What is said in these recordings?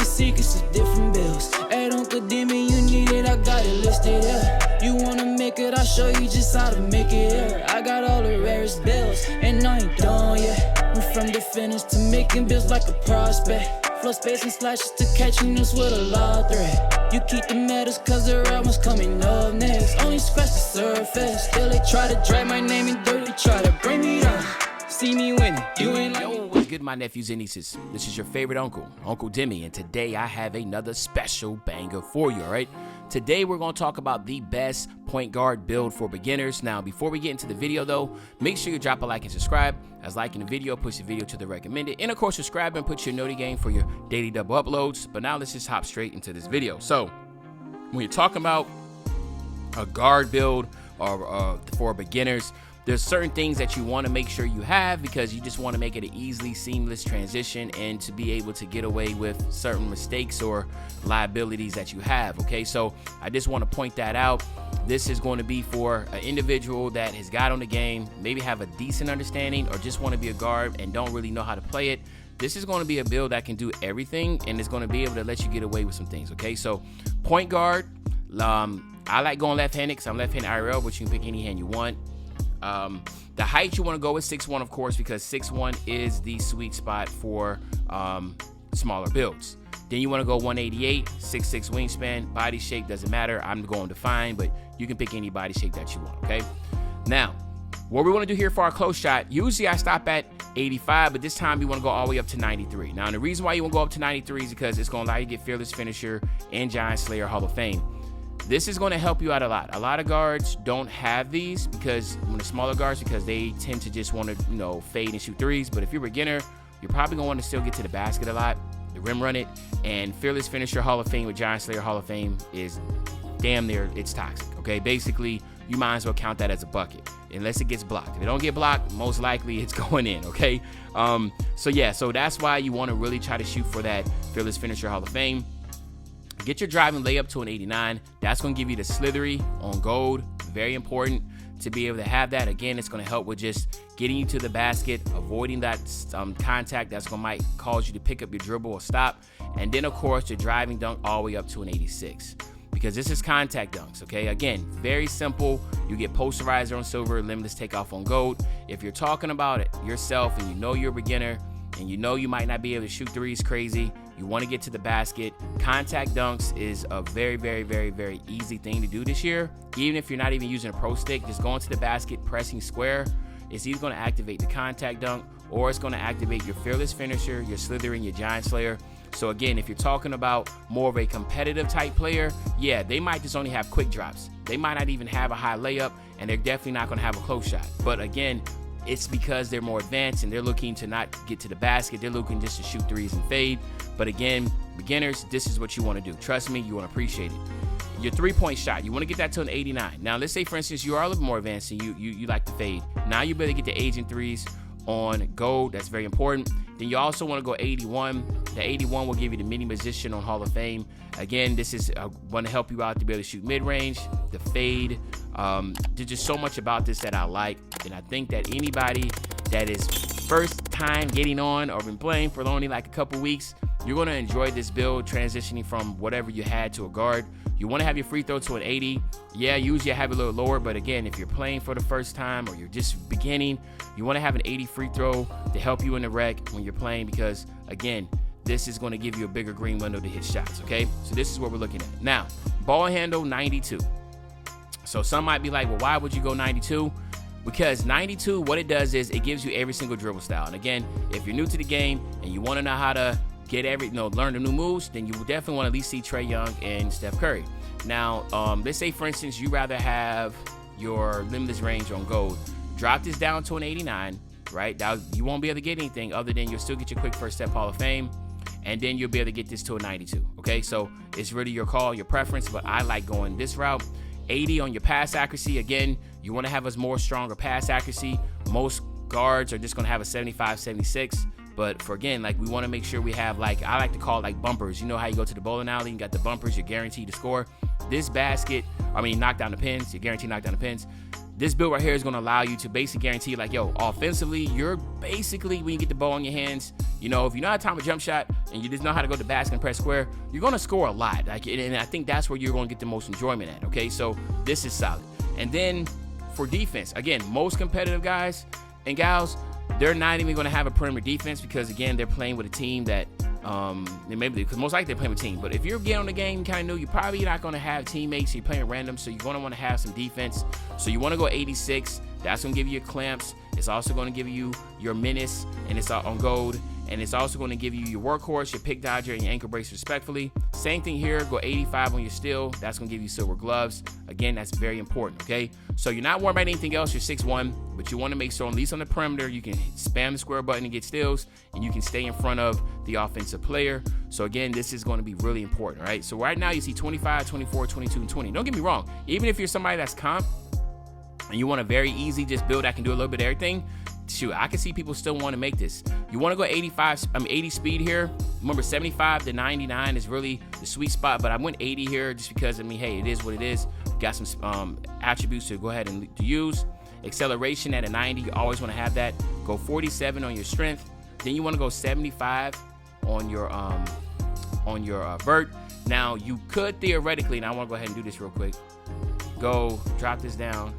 secrets of different bills. At Uncle Demi, you need it, I got it listed, yeah. You wanna make it, I'll show you just how to make it, yeah. I got all the rarest bills, and I ain't done yet. Went from the finish to making bills like a prospect. Flow space and slashes to catching us with a law threat. You keep the medals cause the right one's coming up next. Only scratch the surface. Still they try to drag my name in dirt. They try to bring me down. See me winning. You ain't like Yo, what's good, my nephews and nieces? This is your favorite uncle, Uncle Demi, and today I have another special banger for you, alright? Today we're going to talk about the best point guard build for beginners. Now, before we get into the video though, make sure you drop a like and subscribe, as liking the video push the video to the recommended, and of course subscribe and put your noti game for your daily double uploads. But now let's just hop straight into this video. So when you're talking about a guard build or for beginners, there's certain things that you want to make sure you have, because you just want to make it an easily seamless transition and to be able to get away with certain mistakes or liabilities that you have. Okay, so I just want to point that out. This is going to be for an individual that has got on the game, maybe have a decent understanding, or just want to be a guard and don't really know how to play it. This is going to be a build that can do everything, and it's going to be able to let you get away with some things. Okay, so point guard, I like going left-handed because I'm left-handed IRL, but you can pick any hand you want. The height you want to go with 6'1", of course, because 6'1" is the sweet spot for smaller builds. Then you want to go 188, 6'6" wingspan. Body shape doesn't matter. I'm going defined, but you can pick any body shape that you want. Okay. Now, what we want to do here for our close shot, usually I stop at 85, but this time you want to go all the way up to 93. Now, the reason why you want to go up to 93 is because it's going to allow you to get Fearless Finisher and Giant Slayer Hall of Fame. This is going to help you out a lot. A lot of guards don't have these because when the smaller guards, because they tend to just want to, fade and shoot threes. But if you're a beginner, you're probably going to want to still get to the basket a lot, the rim run it, and Fearless Finisher Hall of Fame with Giant Slayer Hall of Fame is damn near, it's toxic. Okay, basically you might as well count that as a bucket unless it gets blocked. If it don't get blocked, most likely it's going in. Okay, so that's why you want to really try to shoot for that Fearless Finisher Hall of Fame. Get your driving layup to an 89. That's going to give you the slithery on gold. Very important to be able to have that. Again, it's going to help with just getting you to the basket, avoiding that contact that's going to might cause you to pick up your dribble or stop. And then, of course, your driving dunk all the way up to an 86. Because this is contact dunks, okay? Again, very simple. You get posterizer on silver, limitless takeoff on gold. If you're talking about it yourself and you know you're a beginner and you know you might not be able to shoot threes crazy, you want to get to the basket, contact dunks is a very, very, very, very easy thing to do this year. Even if you're not even using a pro stick, just going to the basket, pressing square, it's either going to activate the contact dunk or it's going to activate your Fearless Finisher, your Slithering, your Giant Slayer. So again, if you're talking about more of a competitive type player, yeah, they might just only have quick drops. They might not even have a high layup, and they're definitely not going to have a close shot. But again, it's because they're more advanced and they're looking to not get to the basket. They're looking just to shoot threes and fade. But again, beginners, this is what you want to do. Trust me, you want to appreciate it. Your three-point shot, you want to get that to an 89. Now, let's say, for instance, you are a little more advanced and you like to fade. Now you better get the agent threes on gold. That's very important. Then you also want to go 81. The 81 will give you the mini position on Hall of Fame. Again, this is going to help you out to be able to shoot mid-range, the fade. There's just so much about this that I like, and I think that anybody that is first time getting on or been playing for only like a couple weeks, you're going to enjoy this build, transitioning from whatever you had to a guard. You want to have your free throw to an 80. Yeah, usually I have it a little lower, but again, if you're playing for the first time or you're just beginning, you want to have an 80 free throw to help you in the rec when you're playing, because again, this is going to give you a bigger green window to hit shots. Okay, so this is what we're looking at. Now, ball handle 92. So some might be like, well, why would you go 92? Because 92, what it does is it gives you every single dribble style. And again, if you're new to the game and you want to know how to get learn the new moves, then you will definitely want to at least see Trae Young and Steph Curry. Now, let's say, for instance, you rather have your limitless range on gold. Drop this down to an 89, right? Now, you won't be able to get anything other than you'll still get your quick first step Hall of Fame, and then you'll be able to get this to a 92, okay? So it's really your call, your preference, but I like going this route. 80 on your pass accuracy. Again, you want to have a more stronger pass accuracy. Most guards are just going to have a 75, 76. But for again, like, we want to make sure we have, like, I like to call it like bumpers. You know how you go to the bowling alley, you got the bumpers, you're guaranteed to score. This basket, knock down the pins, you're guaranteed to knock down the pins. this build right here is going to allow you to basically guarantee, like, yo, offensively, you're basically, when you get the ball in your hands, you know, if you know how to time a jump shot and you just know how to go to basket and press square, you're going to score a lot. Like, and I think that's where you're going to get the most enjoyment at, okay? So this is solid. And then for defense, again, most competitive guys and gals, they're not even going to have a perimeter defense because, again, they're playing with a team that maybe, because most likely they're playing with a team. But if you're getting on the game, kind of new, you're probably not going to have teammates. You're playing random, so you're going to want to have some defense. So you want to go 86. That's going to give you your clamps. It's also going to give you your menace, and it's on gold. And it's also going to give you your workhorse, your pick dodger, and your ankle brace respectfully. Same thing here. Go 85 on your steel. That's going to give you silver gloves. Again, that's very important, okay? So you're not worried about anything else. You're 6'1", but you want to make sure, at least on the perimeter, you can spam the square button and get steals, and you can stay in front of the offensive player. So again, this is going to be really important, right? So right now you see 25, 24, 22, and 20. Don't get me wrong. Even if you're somebody that's comp and you want a very easy just build that can do a little bit of everything, shoot, I can see people still want to make this. You want to go 80 speed here. Remember, 75 to 99 is really the sweet spot, but I went 80 here just because, I mean, hey, it is what it is. Got some attributes to go ahead and to use. Acceleration at a 90, you always want to have that. Go 47 on your strength. Then you want to go 75 on your vert. Now, you could theoretically, and I want to go ahead and do this real quick, go drop this down.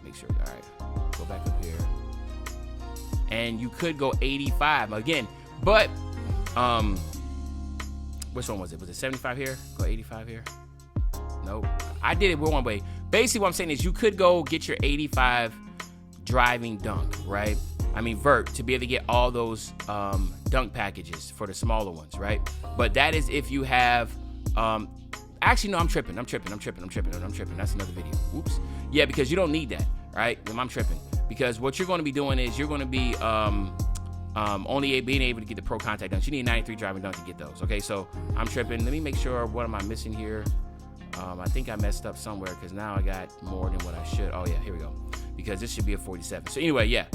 Make sure, all right, go back up here. And you could go 85 again, but which one was it? Was it 75 here? Go 85 here? Nope. I did it one way. Basically, what I'm saying is you could go get your 85 driving dunk, right? I mean, vert, to be able to get all those dunk packages for the smaller ones, right? But that is if you have, actually, no, I'm tripping. That's another video. Oops. Yeah, because you don't need that, right? I'm tripping. Because what you're going to be doing is you're going to be only being able to get the pro contact dunks. You need a 93 driving dunk to get those, okay? So I'm tripping. Let me make sure, what am I missing here? I think I messed up somewhere because now I got more than what I should. Oh, yeah, here we go. Because this should be a 47. So anyway, yeah.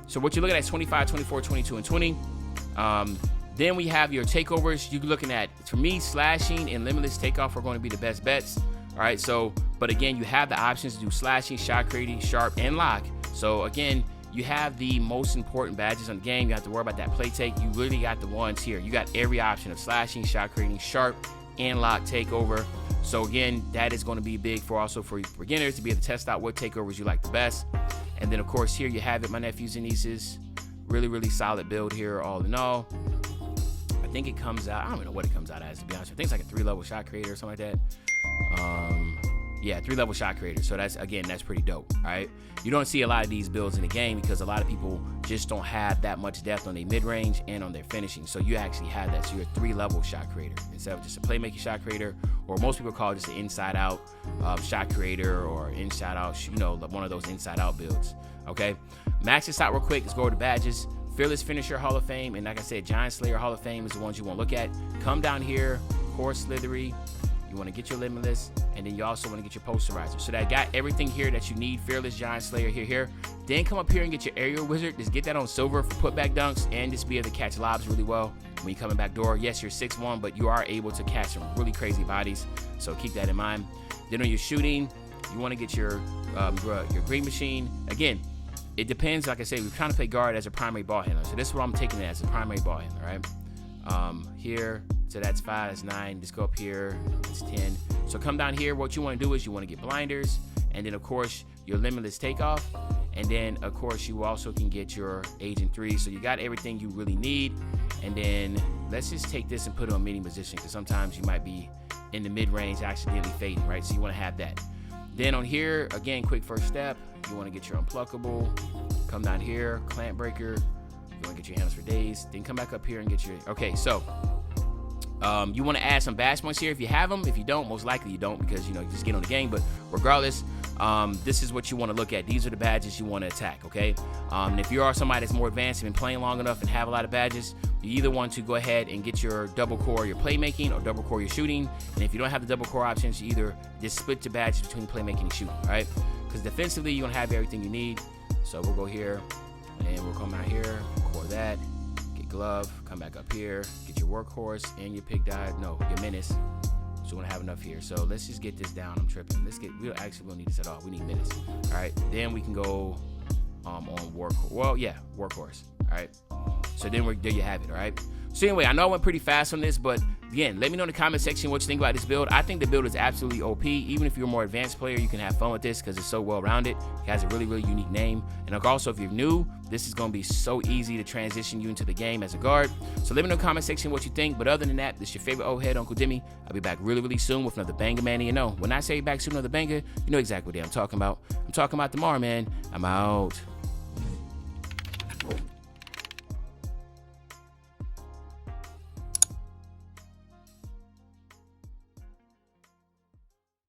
So what you're looking at is 25, 24, 22, and 20. Then we have your takeovers. You're looking at, for me, slashing and limitless takeoff are going to be the best bets. All right, so, but again, you have the options to do slashing, shot creating, sharp, and lock. So again, you have the most important badges on the game. You have to worry about that play take. You really got the ones here. You got every option of slashing, shot creating, sharp, and lock takeover. So again, that is going to be big for also for beginners to be able to test out what takeovers you like the best. And then of course here you have it, my nephews and nieces. Really, really solid build here, all in all. I think it comes out, I don't even know what it comes out as, to be honest. I think it's like a 3-level shot creator or something like that. Yeah, 3-level shot creator. So that's, again, that's pretty dope, all right? You don't see a lot of these builds in the game because a lot of people just don't have that much depth on their mid-range and on their finishing. So you actually have that. So you're a 3-level shot creator instead of just a playmaking shot creator, or most people call it just an inside-out shot creator or inside-out, you know, one of those inside-out builds, okay? Max this out real quick. Let's go over the badges. Fearless Finisher Hall of Fame, and like I said, Giant Slayer Hall of Fame is the ones you want to look at. Come down here, Core Slithery. You want to get your Limitless, and then you also want to get your Posterizer. So that got everything here that you need. Fearless, Giant Slayer, here. Then come up here and get your Aerial Wizard. Just get that on silver for putback dunks, and just be able to catch lobs really well when you come in back door. Yes, you're 6'1", but you are able to catch some really crazy bodies, so keep that in mind. Then on your shooting, you want to get your Green Machine. Again, it depends. Like I said, we're trying to play guard as a primary ball handler. So this is what I'm taking it as a primary ball handler, right? Here, so that's 5, that's 9. Just go up here, it's 10. So come down here. What you want to do is you want to get blinders, and then of course your limitless takeoff, and then of course you also can get your Agent 3. So you got everything you really need. And then let's just take this and put it on mini position, because sometimes you might be in the mid-range accidentally fading, right? So you want to have that. Then on here, again, quick first step, you want to get your Unpluckable. Come down here, Clamp Breaker. You want to get your Handles for Days. Then come back up here and get your, okay, so you want to add some badge points here if you have them. If you don't, most likely you don't, because you know you just get on the game. But regardless, this is what you want to look at. These are the badges you want to attack, okay? And if you are somebody that's more advanced and been playing long enough and have a lot of badges, you either want to go ahead and get your double core your playmaking or double core your shooting. And if you don't have the double core options, you either just split the badges between playmaking and shooting, right? Because defensively, you're going to have everything you need. So we'll go here, and we'll come out here, core that, get glove, come back up here, get your workhorse and your pick dodge, no, your menace. So don't want to have enough here. So let's just get this down. I'm tripping. We don't need this at all. We need minutes. All right. Then we can go on Workhorse. Well, yeah, Workhorse. All right. So then there you have it. All right. So anyway, I know I went pretty fast on this, but again, let me know in the comment section what you think about this build. I think the build is absolutely OP. Even if you're a more advanced player, you can have fun with this because it's so well-rounded. It has a really, really unique name. And also, if you're new, this is going to be so easy to transition you into the game as a guard. So let me know in the comment section what you think. But other than that, this is your favorite old head, Uncle Demi. I'll be back really, really soon with another banger, man. And you know, when I say back soon, another banger, you know exactly what I'm talking about. I'm talking about tomorrow, man. I'm out.